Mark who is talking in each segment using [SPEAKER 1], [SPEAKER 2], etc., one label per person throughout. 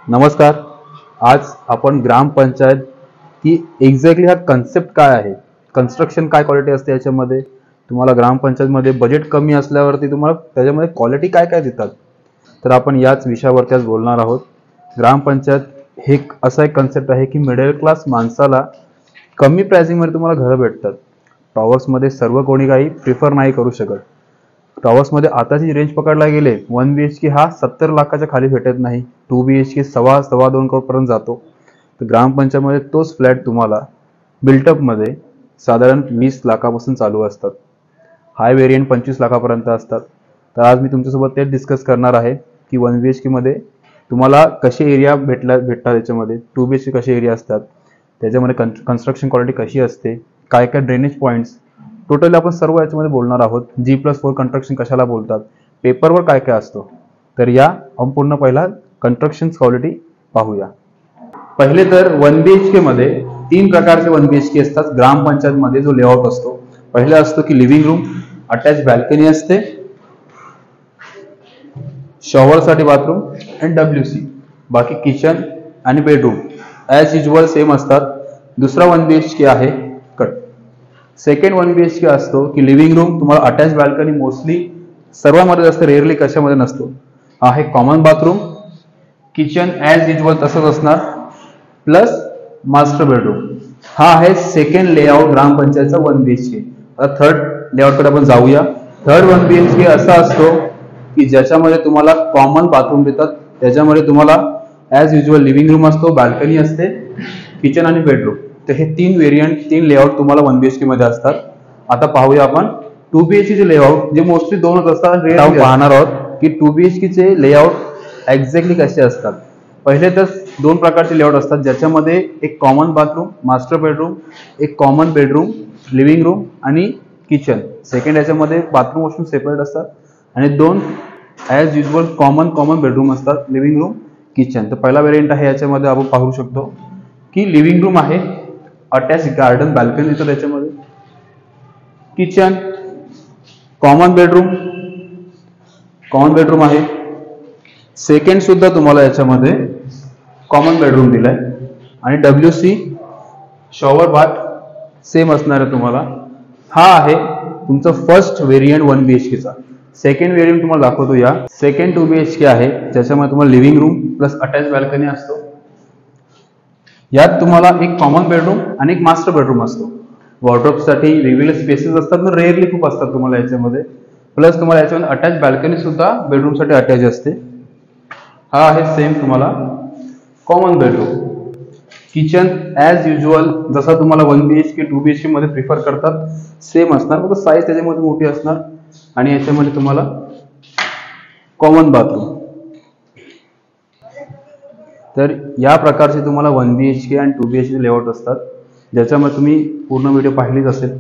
[SPEAKER 1] नमस्कार. आज आपण ग्रामपंचायत की एक्झॅक्टली हा कन्सेप्ट काय आहे, कन्स्ट्रक्शन काय क्वालिटी असते याच्यामध्ये, तुम्हाला ग्रामपंचायतमध्ये बजेट कमी असल्यावरती तुम्हाला त्याच्यामध्ये क्वालिटी काय काय देतात, तर आपण याच विषयावरती आज बोलणार आहोत. ग्रामपंचायत हे असा एक कन्सेप्ट आहे की मिडल क्लास माणसाला कमी प्राइसिंगमध्ये तुम्हाला घरं भेटतात. टॉवर्समध्ये सर्व कोणी काही प्रिफर नाही करू शकत. टॉवर्समध्ये आताची रेंज पकडला गेले 1 BHK हा 70 लाखाच्या खाली भेटत नाही. 2 BHK सव्वा 2 करोडपर्यंत जातो. तर ग्रामपंचायतमध्ये तोच फ्लॅट तुम्हाला बिल्टअपमध्ये साधारण 20 लाखापासून चालू असतात. हाय व्हेरियंट 25 लाखापर्यंत असतात. तर आज मी तुमच्यासोबत तेच डिस्कस करणार आहे की 1 BHK मध्ये तुम्हाला कसे एरिया भेटतात, त्याच्यामध्ये 2 BHK कसे एरिया असतात, त्याच्यामध्ये कन्स्ट्रक्शन क्वालिटी कशी असते, काय काय ड्रेनेज पॉईंट्स, टोटली आपण सर्व याच्यामध्ये बोलणार आहोत. G+4 कंस्ट्रक्शन कशाला बोलतात, पेपरवर काय काय असतो, तर या आपण पूर्ण पहिला कन्स्ट्रक्शन क्वालिटी पाहूया. पहिले तर 1 BHK मध्ये 3 प्रकारचे 1 BHK असतात. ग्रामपंचायतमध्ये जो लेआउट असतो, पहिला असतो की लिव्हिंग रूम, अटॅच बॅल्कनी असते, शॉवरसाठी बाथरूम आणि WC, बाकी किचन आणि बेडरूम ॲज युजल सेम असतात. दुसरा 1 BHK आहे सेकंड 1 BHK असतो की लिव्हिंग रूम, तुम्हाला अटॅच बॅल्कनी मोस्टली सर्वांमध्ये जास्त, रेअरली कशामध्ये नसतो. हा आहे common bathroom, kitchen as usual तसंच असणार, प्लस मास्टर बेडरूम. हा आहे सेकंड लेआउट ग्रामपंचायतचा 1 BHK. आता थर्ड लेआउटकडे आपण जाऊया. थर्ड 1 BHK असा असतो की ज्याच्यामध्ये तुम्हाला कॉमन बाथरूम देतात, त्याच्यामध्ये तुम्हाला ॲज युजल लिव्हिंग रूम असतो, बॅल्कनी असते, किचन आणि बेडरूम. तर हे 3 व्हेरियंट 3 लेआउट तुम्हाला 1 BHK मध्ये असतात. आता पाहूया आपण 2 BHK चे लेआउट, जे मोस्टली दोनच असतात. पाहणार आहोत की 2 BHK चे लेआउट एक्झॅक्टली कसे असतात. पहिले तर 2 प्रकारचे लेआउट असतात, ज्याच्यामध्ये एक कॉमन बाथरूम, मास्टर बेडरूम, एक कॉमन बेडरूम, लिव्हिंग रूम आणि किचन. सेकंड याच्यामध्ये बाथरूम वॉशरूम सेपरेट असतात आणि 2 ॲज युजल कॉमन बेडरूम असतात, लिव्हिंग रूम, किचन. तर पहिला व्हेरियंट आहे, याच्यामध्ये आपण पाहू शकतो की लिव्हिंग रूम आहे, अटॅच गार्डन बॅल्कनी येतं त्याच्यामध्ये, किचन, कॉमन बेडरूम आहे. सेकंड सुद्धा तुम्हाला याच्यामध्ये कॉमन बेडरूम दिलाय आणि WC शॉवर बाथ सेम असणार आहे तुम्हाला. हा आहे तुमचा फर्स्ट व्हेरियंट 1 BHK चा. सेकंड व्हेरियंट तुम्हाला दाखवतो. या सेकंड 2 BHK आहे, ज्याच्यामध्ये तुम्हाला living room plus attach balcony असतो. यात तुम्हाला एक कॉमन बेडरूम आणि एक मास्टर बेडरूम असतो. वॉर्डरोबसाठी वेगवेगळे स्पेसेस असतात, पण रेअरली खूप असतात तुम्हाला याच्यामध्ये. प्लस तुम्हाला याच्यामध्ये अटॅच बॅल्कनी सुद्धा बेडरूमसाठी अटॅच असते. हा आहे सेम तुम्हाला common bedroom. Kitchen as usual जसा तुम्हाला 1 BHK 2 BHK मध्ये प्रिफर करतात सेम असणार, फक्त साईज त्याच्यामध्ये मोठी असणार. आणि याच्यामध्ये तुम्हाला कॉमन बाथरूम. तर या प्रकारचे तुम्हाला 1 BHK आणि 2 BHK लेआउट असतात, ज्याच्यामध्ये तुम्ही पूर्ण व्हिडिओ पाहिलीच असेल.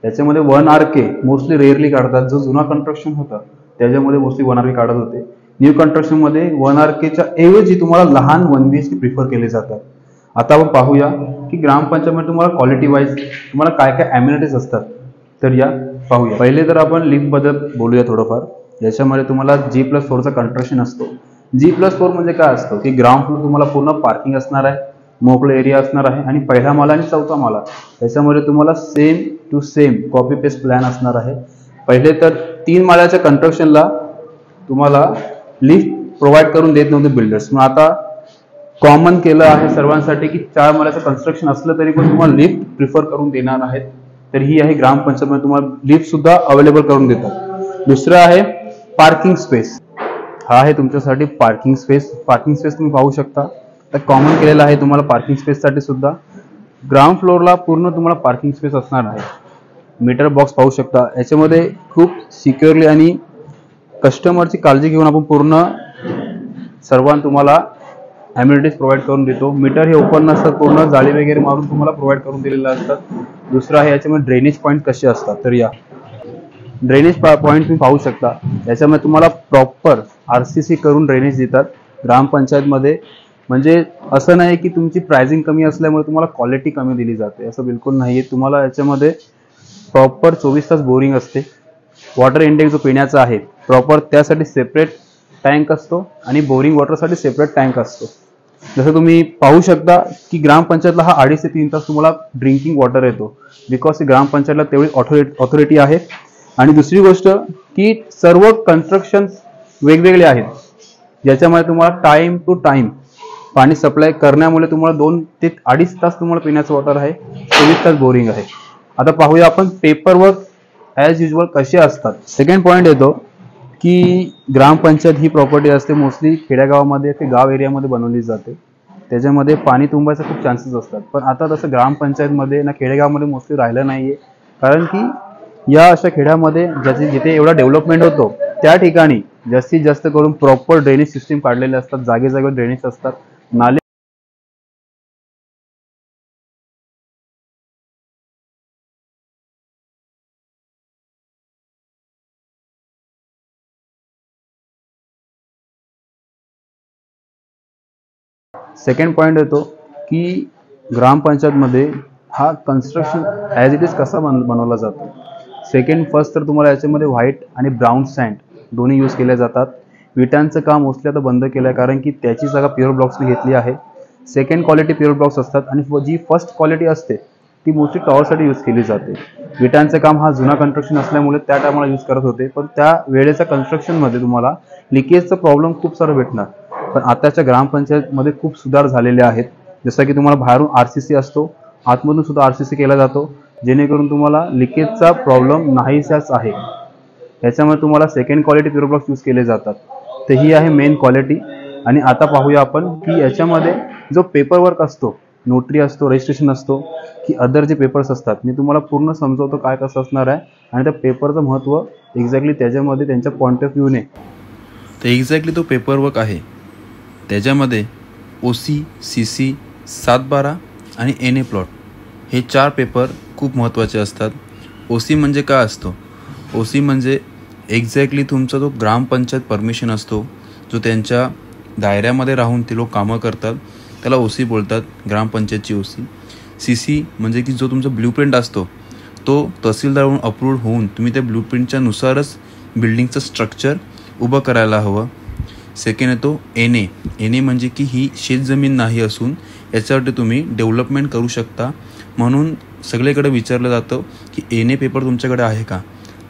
[SPEAKER 1] त्याच्यामध्ये 1 RK मोस्टली रेअरली काढतात. जो जुना कन्स्ट्रक्शन होता त्याच्यामध्ये मोस्टली 1 RK काढत होते. न्यू कन्स्ट्रक्शनमध्ये 1 RKच्या ऐवजी तुम्हाला लहान 1 BHK प्रिफर केले जातात. आता आपण पाहूया की ग्रामपंचायतमध्ये तुम्हाला क्वालिटी वाईज तुम्हाला काय काय ॲम्युनिटीज असतात, तर या पाहूया. पहिले तर आपण लिफ्टबद्दल बोलूया थोडंफार. याच्यामध्ये तुम्हाला G+4चा कन्स्ट्रक्शन असतो. G+4 म्हणजे काय असतं की ग्राउंड फ्लोर तुम्हाला पूर्ण पार्किंग असणार आहे, मोकळं एरिया असणार आहे आणि पहिला माला आणि चौथा माला त्याच्यामध्ये तुम्हाला same to same copy paste plan असणार आहे. पहिले तर 3 माळ्याच्या कन्स्ट्रक्शनला तुम्हाला लिफ्ट प्रोव्हाइड करून देत नव्हते बिल्डर्स, मग आता कॉमन केलं आहे सर्वांसाठी की 4 माळ्याचं कन्स्ट्रक्शन असलं तरी पण तुम्हाला लिफ्ट प्रिफर करून देणार आहेत. तर ही आहे ग्रामपंचायतमध्ये तुम्हाला लिफ्ट सुद्धा अवेलेबल करून देतात. दुसरं आहे पार्किंग स्पेस. हा आहे तुमच्यासाठी पार्किंग स्पेस. तुम्ही पाहू शकता तर कॉमन केलेला आहे तुम्हाला पार्किंग स्पेससाठी सुद्धा. ग्राउंड फ्लोअरला पूर्ण तुम्हाला पार्किंग स्पेस असणार आहे. मीटर बॉक्स पाहू शकता. याच्यामध्ये खूप सिक्युअरली आणि कस्टमरची काळजी घेऊन आपण पूर्ण सर्वांना तुम्हाला ॲम्युनिटीज प्रोव्हाइड करून देतो. मीटर हे ओपन नसतात, पूर्ण जाळी वगैरे मारून तुम्हाला प्रोव्हाइड करून दिलेलं असतात. दुसरं आहे याच्यामध्ये ड्रेनेज पॉईंट कसे असतात, तर या ड्रेनेज पॉईंट तुम्ही पाहू शकता. याच्यामध्ये तुम्हाला प्रॉपर RCC करून ड्रेनेज देतात ग्रामपंचायतमध्ये. म्हणजे असं नाही की तुमची प्राइसिंग कमी असल्यामुळे तुम्हाला क्वालिटी कमी दिली जाते, असं बिलकुल नाही आहे. तुम्हाला याच्यामध्ये प्रॉपर 24 तास बोरिंग असते. वॉटर इंटेक जो पिण्याचा आहे प्रॉपर त्यासाठी सेपरेट टँक असतो आणि बोरिंग वॉटरसाठी सेपरेट टँक असतो. जसं तुम्ही पाहू शकता की ग्रामपंचायतला हा 2.5 ते 3 तास तुम्हाला ड्रिंकिंग वॉटर येतो, बिकॉज ग्रामपंचायतला तेवढी ऑथॉरिटी आहे. आणि दुसरी गोष्ट की सर्व कन्स्ट्रक्शन वेगवेगळे आहेत, ज्याच्यामध्ये तुम्हाला टाइम टू टाइम पाणी सप्लाय करण्यामुळे तुम्हाला 2 ते 2.5 तास तुम्हाला पिण्याचं वॉटर आहे, 24 तास बोरिंग आहे. आता पाहूया आपण पेपर वर्क ॲज युजल कसे असतात. सेकंड पॉईंट येतो की ग्रामपंचायत ही प्रॉपर्टी असते मोस्टली खेड्यागावामध्ये की गाव एरियामध्ये बनवली जाते, त्याच्यामध्ये पाणी तुंबायचे खूप चान्सेस असतात. पण आता तसं ग्रामपंचायतमध्ये ना खेडेगावामध्ये मोस्टली राहिलं नाहीये, कारण की या अशा खेड्यामध्ये जिथे एवढा डेव्हलपमेंट होतो त्या ठिकाणी जास्तीत जास्त करून प्रॉपर ड्रेनेज सिस्टीम काढलेले असतात, जागे जागेवर ड्रेनेज असतात, नाले. सेकंड पॉईंट येतो की ग्रामपंचायतमध्ये हा कन्स्ट्रक्शन ॲज इट इज कसा बनवला जातो. फर्स्ट तर तुम्हाला याच्यामध्ये व्हाईट आणि ब्राऊन सँड दोन्ही यूज केले जातात. विटांचं काम मोस्टली आता बंद केलं आहे, कारण की त्याची जागा प्युअर ब्लॉक्सने घेतली आहे. सेकंड क्वालिटी प्युअर ब्लॉक्स असतात आणि जी फर्स्ट क्वालिटी असते ती मोस्टली टॉवरसाठी यूज केली जाते. विटांचं काम हा जुना कन्स्ट्रक्शन असल्यामुळे त्या टायमाला यूज करत होते, पण त्या वेळेच्या कन्स्ट्रक्शनमध्ये तुम्हाला लिकेजचा प्रॉब्लेम खूप सारा भेटणार. पण आताच्या ग्रामपंचायतमध्ये खूप सुधार झालेले आहेत, जसं की तुम्हाला बाहेरून RCC असतो, आतमधून सुद्धा RCC केला जातो, जेणेकरून तुम्हाला लिकेजचा प्रॉब्लेम नाहीसाच आहे. याच्यामुळे तुम्हाला second quality pure blocks use केले जातात. तर ही आहे मेन क्वालिटी. आणि आता पाहूया आपण की याच्यामध्ये जो पेपर वर्क असतो, नोटरी असतो, रजिस्ट्रेशन असतो, की अदर जे पेपर्स असतात, मी तुम्हाला पूर्ण समजवतो काय कसं असणार आहे आणि त्या पेपरचं महत्त्व एक्झॅक्टली त्याच्यामध्ये त्यांच्या पॉईंट ऑफ व्ह्यूने.
[SPEAKER 2] तर एक्झॅक्टली तो पेपर वर्क आहे, त्याच्यामध्ये OC, CC, 7/12 आणि NA प्लॉट हे 4 पेपर खूप महत्त्वाचे असतात. OC म्हणजे काय असतो? OC म्हणजे एक्झॅक्टली तुमचा जो ग्रामपंचायत परमिशन असतो, जो त्यांच्या दायऱ्यामध्ये राहून ते लोक कामं करतात, त्याला OC बोलतात, ग्रामपंचायतची OC. CC म्हणजे की जो तुमचा ब्ल्यूप्रिंट असतो, तो तहसीलदारहून अप्रूव्ड होऊन तुम्ही त्या ब्ल्यूप्रिंटच्या नुसारच बिल्डिंगचं स्ट्रक्चर उभं करायला हवं. सेकंड येतो NA म्हणजे की ही शेतजमीन नाही असून याच्यासाठी तुम्ही डेव्हलपमेंट करू शकता, म्हणून सगळीकडे विचारलं जातं की NA पेपर तुमच्याकडे आहे का.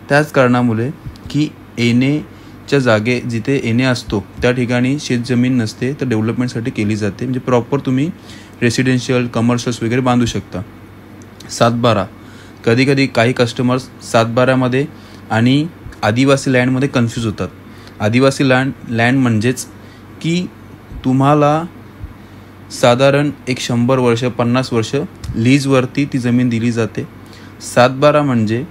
[SPEAKER 2] त्याच कारणामुळे की NAच्या जागे जिथे NA असतो त्या ठिकाणी शेतजमीन नसते, तर डेव्हलपमेंटसाठी केली जाते, म्हणजे प्रॉपर तुम्ही रेसिडेन्शियल कमर्शियल्स वगैरे बांधू शकता. 7/12 कधी काही कस्टमर्स 7/12मध्ये आणि आदिवासी लँडमध्ये कन्फ्यूज होतात. आदिवासी लँड म्हणजेच की तुम्हाला साधारण एक 100 वर्ष 50 वर्ष लीजवरती ती जमीन दिली जाते. 7/12 म्हणजे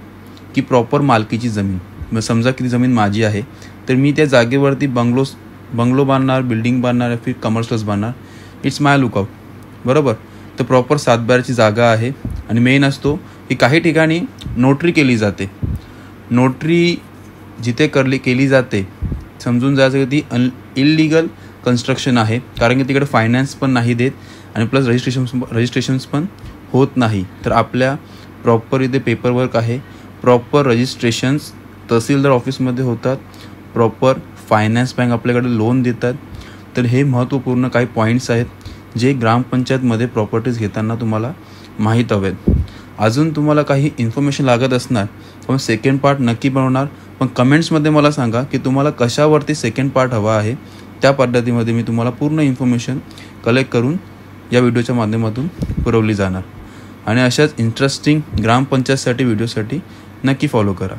[SPEAKER 2] की प्रॉपर मालकीची जमीन. मग समजा की ती जमीन माझी आहे, तर मी त्या जागेवरती बंगलो बांधणार, बिल्डिंग बांधणार, फिर कमर्शियल्स बांधणार. इट्स माय लुकआउट, बरोबर. तर प्रॉपर 7/12ची जागा आहे. आणि मेन असतो की काही ठिकाणी नोटरी केली जाते. नोटरी जिथे केली जाते समजून जायचं की ती इलिगल कन्स्ट्रक्शन आहे, कारण की तिकडे फायनान्स पण नाही देत आणि प्लस रजिस्ट्रेशन्स पण होत नाही. तर आपल्या प्रॉपर इथे पेपर वर्क आहे, प्रॉपर रजिस्ट्रेशन्स तहसीलदार ऑफिसमध्ये होतात, प्रॉपर फायनान्स बँक आपल्याकडे लोन देतात. तर हे महत्त्वपूर्ण काही पॉईंट्स आहेत जे ग्रामपंचायतमध्ये प्रॉपर्टीज घेताना तुम्हाला माहीत हवेत. अजून तुम्हाला काही इन्फॉर्मेशन लागत असणार तर सेकंड पार्ट नक्की बनवणार, पण कमेंट्समध्ये मला सांगा की तुम्हाला कशावरती सेकंड पार्ट हवा आहे. त्या पद्धतीमध्ये मी तुम्हाला पूर्ण इन्फॉर्मेशन कलेक्ट करून या व्हिडिओच्या माध्यमातून पुरवली जाणार. आणि अशाच इंटरेस्टिंग ग्रामपंचायतसाठी व्हिडिओसाठी नक्की फॉलो करा.